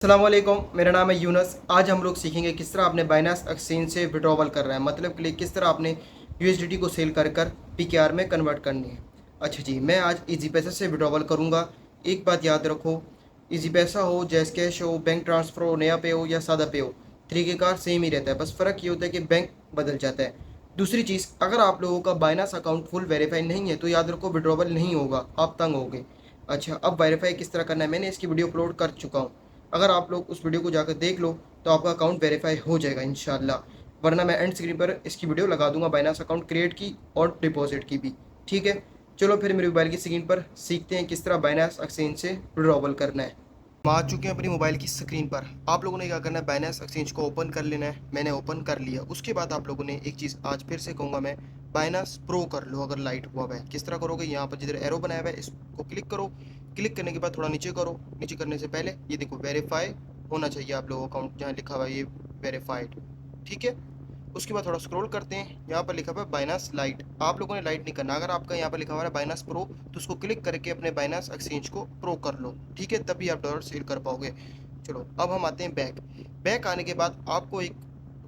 अस्सलाम वालेकुम, मेरा नाम है यूनस। आज हम लोग सीखेंगे किस तरह आपने बाइनांस एक्सचेंज से विड्रॉवल कर रहा है, मतलब कि किस तरह आपने यूएसडीटी को सेल कर कर पीकेआर में कन्वर्ट करनी है। अच्छा जी, मैं आज इजी पैसा से विड्रॉवल करूँगा। एक बात याद रखो, इजी पैसा हो, जैस कैश हो, बैंक ट्रांसफ़र हो, नया पे हो या सादा पे हो, तरीक़ेकार सेम ही रहता है, बस फ़र्क ये होता है कि बैंक बदल जाता है। दूसरी चीज़, अगर आप लोगों का बाइनांस अकाउंट फुल वेरीफाई नहीं है तो याद रखो विड्रॉवल नहीं होगा, आप तंग होगे। अच्छा, अब वेरीफाई किस तरह करना है, मैंने इसकी वीडियो अपलोड कर चुका हूँ। अगर आप लोग उस वीडियो को जाकर देख लो तो आपका अकाउंट वेरीफाई हो जाएगा इंशाल्लाह। वरना मैं एंड स्क्रीन पर इसकी वीडियो लगा दूंगा बाइनांस अकाउंट क्रिएट की और डिपॉजिट की भी। ठीक है, चलो फिर मेरे मोबाइल की स्क्रीन पर सीखते हैं किस तरह बाइनांस एक्सचेंज से विड्रॉवल करना है। हम आ चुके हैं अपनी मोबाइल की स्क्रीन पर। आप लोगों ने क्या करना है, बाइनांस एक्सचेंज को ओपन कर लेना है। मैंने ओपन कर लिया। उसके बाद आप लोगों ने एक चीज़ आज फिर से कहूँगा मैं, बाइनांस प्रो कर लो अगर लाइट हुआ है। किस तरह करोगे, यहाँ पर जिधर एरो बनाया हुआ है इसको क्लिक करो। क्लिक करने के बाद थोड़ा नीचे करो। नीचे करने से पहले ये देखो वेरीफाई होना चाहिए आप लोगों का अकाउंट, जहाँ लिखा हुआ है ये वेरीफाइड। ठीक है, उसके बाद थोड़ा स्क्रॉल करते हैं, यहाँ पर लिखा हुआ है बाइनांस लाइट। आप लोगों ने लाइट नहीं करना। अगर आपका यहाँ पर लिखा हुआ है बाइनांस प्रो तो उसको क्लिक करके अपने बाइनांस एक्सचेंज को प्रो कर लो। ठीक है, तभी आप डॉलर सेल कर पाओगे। चलो अब हम आते हैं बैक। बैक आने के बाद आपको एक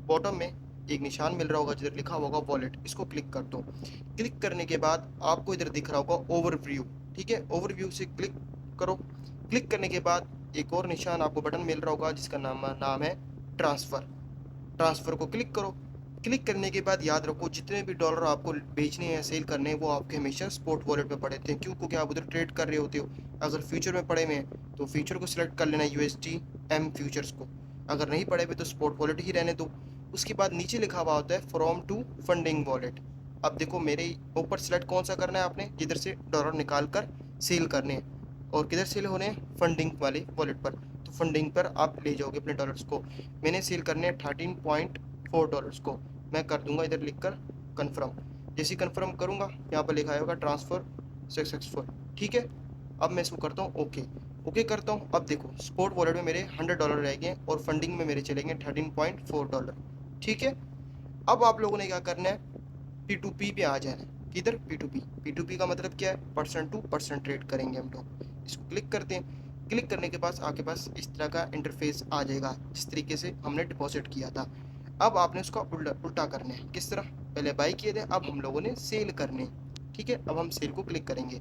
बॉटम में एक निशान मिल रहा होगा जिधर लिखा होगा वॉलेट, इसको क्लिक कर दो। क्लिक करने के बाद आपको इधर दिख रहा होगा ओवरव्यू। ठीक है, ओवरव्यू से क्लिक करो। क्लिक करने के बाद एक और निशान आपको बटन मिल रहा होगा जिसका नाम नाम है ट्रांसफ़र। ट्रांसफ़र को क्लिक करो। क्लिक करने के बाद याद रखो जितने भी डॉलर आपको बेचने हैं सेल करने हैं वो आपके हमेशा स्पॉट वॉलेट में पड़े थे। क्यों? क्योंकि आप उधर ट्रेड कर रहे होते हो। अगर फ्यूचर में पड़े हुए हैं तो फ्यूचर को सिलेक्ट कर लेना, यूएसटी एम फ्यूचर्स को। अगर नहीं पड़े हुए तो स्पॉट वॉलेट ही रहने दो। उसके बाद नीचे लिखा हुआ होता है फ्रॉम टू फंडिंग वॉलेट। अब देखो मेरे ऊपर सिलेक्ट कौन सा करना है आपने, जिधर से डॉलर निकाल कर सेल करने हैं। और किधर सेल होने हैं, फंडिंग वाले वॉलेट पर। तो फंडिंग पर आप ले जाओगे अपने डॉलर्स को। मैंने सेल करने हैं $13.4 को। मैं कर दूंगा इधर लिख कर कन्फर्म। जैसे ही कन्फर्म करूंगा यहाँ पर लिखा होगा ट्रांसफ़र सक्सेसफुल। ठीक है, अब मैं इसको करता हूँ ओके। ओके करता हूँ। अब देखो स्पॉट वॉलेट में मेरे $100 रह गए और फंडिंग में मेरे चलेंगे $13.4। ठीक है, अब आप लोगों ने क्या करना है, P2P पे आ जाना है। किधर? P2P। P2P का मतलब क्या है, पर्सन टू पर्सन ट्रेड करेंगे हम लोग। इसको क्लिक करते हैं। क्लिक करने के बाद आपके पास इस तरह का इंटरफेस आ जाएगा जिस तरीके से हमने डिपॉजिट किया था। अब आपने उसका उल्टा उल्टा करना है। किस तरह? पहले बाई किए थे, अब हम लोगों ने सेल करने। ठीक है, अब हम सेल को क्लिक करेंगे।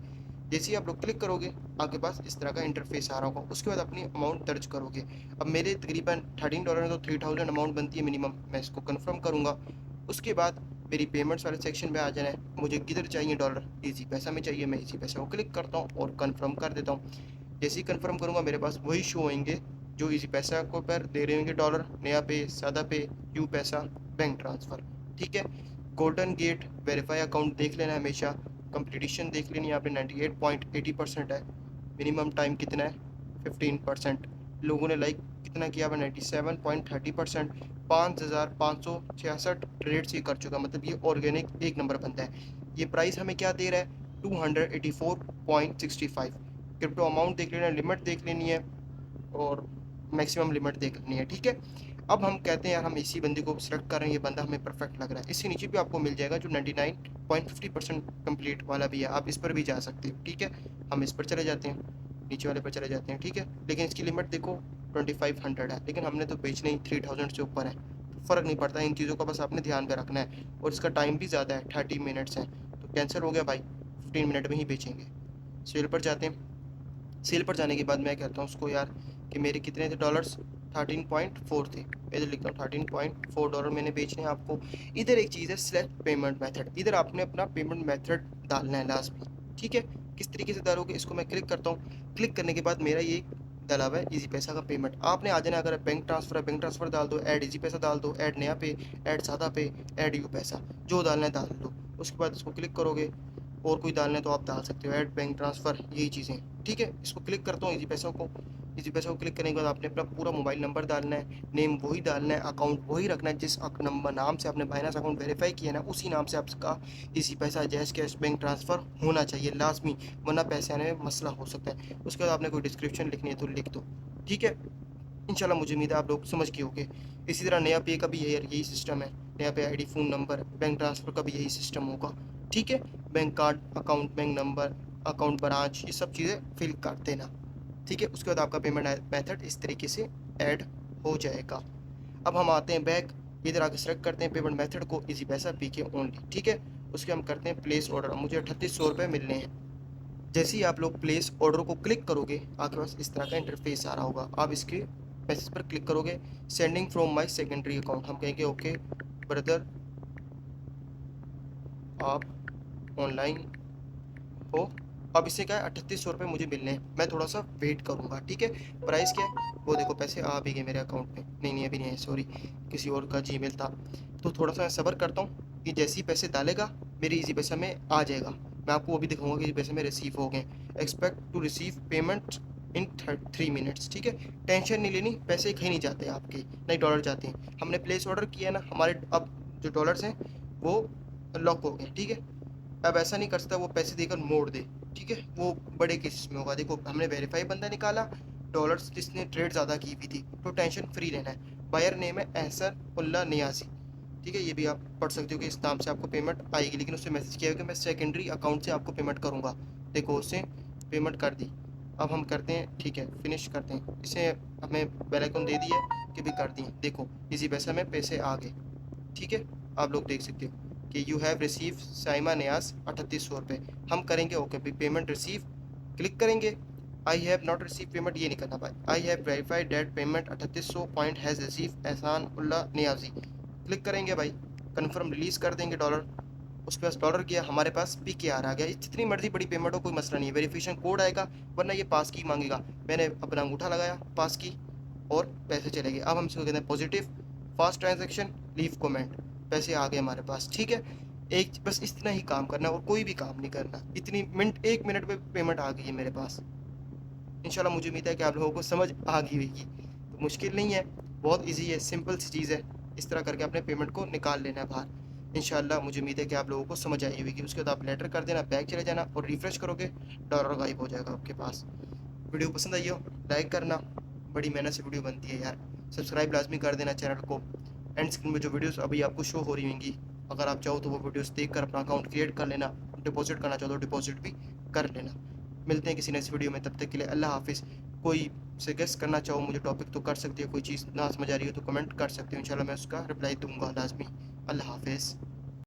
जैसे ही आप लोग क्लिक करोगे आपके पास इस तरह का इंटरफेस आ रहा होगा। उसके बाद अपनी अमाउंट दर्ज करोगे। अब मेरे तकरीबन $13 है तो 3000 अमाउंट बनती है मिनिमम। मैं इसको कन्फर्म करूँगा। उसके बाद मेरी पेमेंट्स वाले सेक्शन में आ जाना है। मुझे किधर चाहिए डॉलर, इजी पैसा में चाहिए। मैं इजी पैसा को क्लिक करता हूँ और कन्फर्म कर देता हूँ। जैसे ही कन्फर्म करूँगा मेरे पास वही शो होंगे जो इजी पैसा को पर दे रहे होंगे डॉलर, नया पे, सादा पे, यू पैसा, बैंक ट्रांसफ़र। ठीक है, गोल्डन गेट वेरीफाई अकाउंट देख लेना हमेशा। कंप्लीशन देख लेनी, यहाँ पे 98.80% है। मिनिमम टाइम कितना है, 15%। लोगों ने लाइक कितना किया हुआ, 97.30%। 5566 ट्रेड से कर चुका, मतलब ये ऑर्गेनिक एक नंबर बनता है। ये प्राइस हमें क्या दे रहा है, 284.65। क्रिप्टो अमाउंट देख लेना, लिमिट देख लेनी है और मैक्सिमम लिमिट देख लेनी है। ठीक है, अब हम कहते हैं यार हम इसी बंदे को सिलेक्ट कर रहे हैं, ये बंदा हमें परफेक्ट लग रहा है। इससे नीचे भी आपको मिल जाएगा जो 99.50% कंप्लीट वाला भी है, आप इस पर भी जा सकते हो। ठीक है, हम इस पर चले जाते हैं, नीचे वाले पर चले जाते हैं। ठीक है, लेकिन इसकी लिमिट देखो 2500 है, लेकिन हमने तो बेचने ही 3000 से ऊपर है। तो फ़र्क नहीं पड़ता, इन चीज़ों का बस आपने ध्यान में रखना है। और इसका टाइम भी ज़्यादा है, 30 मिनट्स है। तो कैंसिल हो गया भाई, 15 मिनट में ही बेचेंगे। सेल पर जाते हैं। सेल पर जाने के बाद मैं कहता हूँ उसको यार कि मेरे कितने थे डॉलर्स, 13.4 थे। इधर लिखता हूँ $13.4 मैंने बेचने हैं आपको। इधर एक चीज़ है सिलेक्ट पेमेंट मेथड, इधर आपने अपना पेमेंट मेथड डालना है लास्ट में। ठीक है, किस तरीके से डालोगे, इसको मैं क्लिक करता हूँ। क्लिक करने के बाद मेरा ये डाला हुआ है इजी पैसा का पेमेंट। आपने आ जाना, अगर बैंक ट्रांसफ़र है बैंक ट्रांसफ़र डाल दो, ऐड इजी पैसा डाल दो, ऐड नया पे, ऐड सादा पे, ऐड यू पैसा, जो डालना है डाल दो। उसके बाद इसको क्लिक करोगे, और कोई डालना है तो आप डाल सकते हो, ऐड बैंक ट्रांसफ़र, यही चीज़ें। ठीक है, इसको क्लिक करता हूँ इजी पैसा को। इसी पैसा को क्लिक करने के बाद आपने अपना पूरा मोबाइल नंबर डालना है, नेम वही डालना है, अकाउंट वही रखना है जिस नंबर नाम से आपने बाइनांस अकाउंट वेरीफाई किया ना, उसी नाम से आपका इसी पैसा जैस कैश बैंक ट्रांसफ़र होना चाहिए लाजमी, वरना पैसे आने में मसला हो सकता है। उसके बाद आपने कोई डिस्क्रिप्शन लिखनी है तो लिख दो। ठीक है, इंशाल्लाह मुझे उम्मीद है आप लोग समझ गए होंगे। इसी तरह नया पे का भी यही सिस्टम है। नया पे ID, phone number, bank transfer का भी यही सिस्टम होगा। ठीक है, bank card, account, bank number, account branch, ये सब चीज़ें फिल कर देना। ठीक है, उसके बाद आपका पेमेंट मेथड इस तरीके से ऐड हो जाएगा। अब हम आते हैं बैक, इधर आके सेलेक्ट करते हैं पेमेंट मेथड को इजी पैसा पीके ओनली, ठीक है। उसके हम करते हैं प्लेस ऑर्डर, मुझे 3800 रुपये मिलने हैं। जैसे ही आप लोग प्लेस ऑर्डर को क्लिक करोगे आपके पास इस तरह का इंटरफेस आ रहा होगा। आप इसके मैसेज पर क्लिक करोगे, sending from my secondary account, हम कहेंगे ओके ब्रदर आप ऑनलाइन हो। अब इससे क्या है 3800 रुपये मुझे मिलने हैं, मैं थोड़ा सा वेट करूँगा, ठीक है। प्राइस क्या है वो देखो, पैसे आ भी गए मेरे अकाउंट में, नहीं अभी नहीं है, सॉरी किसी और का जीमेल था। तो थोड़ा सा मैं सब्र करता हूँ कि जैसे ही पैसे डालेगा मेरी इजी पैसा में आ जाएगा। मैं आपको वो भी दिखाऊंगा कि पैसे में रिसीव हो गए। Expect to receive payment in 3 minutes, ठीक है। टेंशन नहीं लेनी, पैसे कहीं नहीं जाते आपके, नहीं डॉलर जाते हैं। हमने प्लेस ऑर्डर किया ना, हमारे अब जो डॉलर्स हैं वो लॉक हो गए, ठीक है। अब ऐसा नहीं कर सकता वो पैसे देकर मोड़ दे, ठीक है, वो बड़े केसेस में होगा। देखो हमने वेरीफाई बंदा निकाला, डॉलर्स जिसने ट्रेड ज़्यादा की हुई थी, तो टेंशन फ्री रहना है। बायर नेम है एहसन उल्ला नियाजी, ठीक है, ये भी आप पढ़ सकते हो कि इस नाम से आपको पेमेंट आएगी। लेकिन उससे मैसेज किया है कि मैं सेकेंडरी अकाउंट से आपको पेमेंट करूँगा, देखो उससे पेमेंट कर दी। अब हम करते हैं, ठीक है, फिनिश करते हैं। इसे हमें बेल आइकन दे दिया कि भी कर दिए, देखो इसी पैसे में पैसे आ गए, ठीक है। आप लोग देख सकते हो कि यू हैव रिसीव साइमा नियाज 3800 रुपये। हम करेंगे ओके भी पेमेंट रिसीव, क्लिक करेंगे। I have not receive payment ये नहीं करना भाई, I have verified that payment 3800 point has receive Ehsan Ullah Niazi, click करेंगे भाई, कन्फर्म रिलीज़ कर देंगे डॉलर। उसके पास डॉलर किया, हमारे पास PKR आ गया। जितनी मर्जी बड़ी पेमेंट हो कोई मसला नहीं है, वेरिफिकेशन कोड आएगा, वरना ये पास की मांगेगा। मैंने अपना अंगूठा लगाया पास की और पैसे चले गए। अब हम इसको कहते हैं positive fast transaction leave comment, पैसे आ गए हमारे पास, ठीक है। एक बस इतना ही काम करना और कोई भी काम नहीं करना, इतनी मिनट 1 मिनट में पेमेंट आ गई है मेरे पास। इंशाल्लाह मुझे उम्मीद है कि आप लोगों को समझ आ गई होगी। तो मुश्किल नहीं है, बहुत इजी है, सिंपल सी चीज़ है। इस तरह करके अपने पेमेंट को निकाल लेना है बाहर। इंशाल्लाह मुझे उम्मीद है कि आप लोगों को समझ आई होगी। उसके बाद आप लेटर कर देना, बैक चले जाना और रिफ़्रेश करोगे, डॉलर गायब हो जाएगा आपके पास। वीडियो पसंद आई हो लाइक करना, बड़ी मेहनत से वीडियो बनती है यार। सब्सक्राइब लाजमी कर देना चैनल को। एंड स्क्रीन में जो वीडियोस अभी आपको शो हो रही होंगी, अगर आप चाहो तो वो वीडियोस देखकर अपना अकाउंट क्रिएट कर लेना। डिपॉजिट करना चाहो तो डिपॉजिट भी कर लेना। मिलते हैं किसी नेक्स्ट वीडियो में, तब तक के लिए अल्लाह हाफिज़। कोई सजेस्ट करना चाहो मुझे टॉपिक तो कर सकते हो, कोई चीज़ ना समझ आ रही हो तो कमेंट कर सकते हो, इंशाल्लाह मैं उसका रिप्लाई दूंगा लाजमी। अल्लाह हाफिज़।